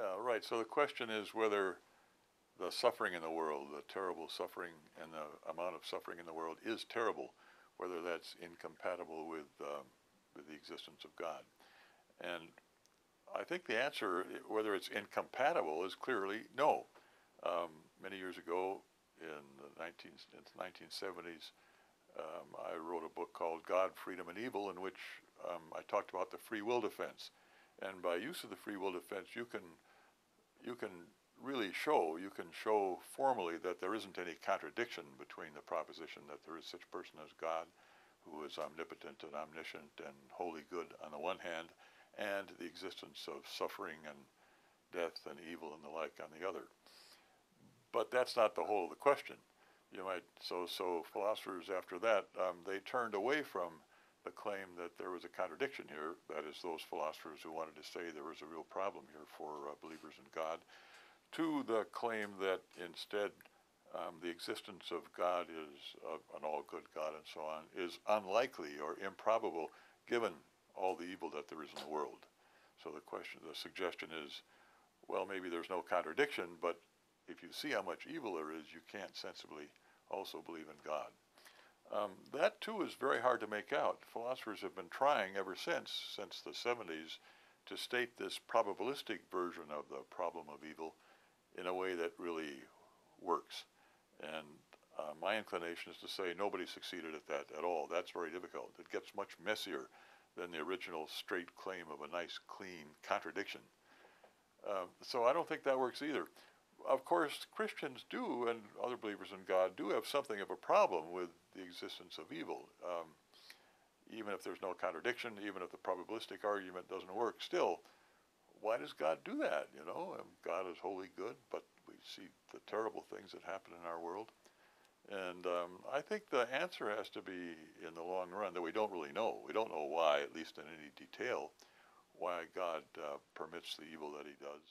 Yeah, right. So the question is whether the suffering in the world, the terrible suffering and the amount of suffering in the world is terrible, whether that's incompatible with the existence of God. And I think the answer, whether it's incompatible, is clearly no. Many years ago, in the 1970s, I wrote a book called God, Freedom, and Evil, in which I talked about the free will defense. And by use of the free will defense, you can really show formally that there isn't any contradiction between the proposition that there is such a person as God, who is omnipotent and omniscient and wholly good on the one hand, and the existence of suffering and death and evil and the like on the other. But that's not the whole of the question. So philosophers after that, they turned away from the claim that there was a contradiction here. That is, those philosophers who wanted to say there was a real problem here for believers in God, to the claim that instead the existence of God is, of an all-good God and so on, is unlikely or improbable given all the evil that there is in the world. So the suggestion is, well, maybe there's no contradiction, but if you see how much evil there is, you can't sensibly also believe in God. That too is very hard to make out. Philosophers have been trying ever since the 70s, to state this probabilistic version of the problem of evil in a way that really works. And my inclination is to say nobody succeeded at that at all. That's very difficult. It gets much messier than the original straight claim of a nice, clean contradiction. So I don't think that works either. Of course, Christians do, and other believers in God do have something of a problem with the existence of evil. Even if there's no contradiction, even if the probabilistic argument doesn't work, still, why does God do that? God is wholly good, but we see the terrible things that happen in our world. And I think the answer has to be, in the long run, that we don't really know. We don't know why, at least in any detail, why God permits the evil that he does.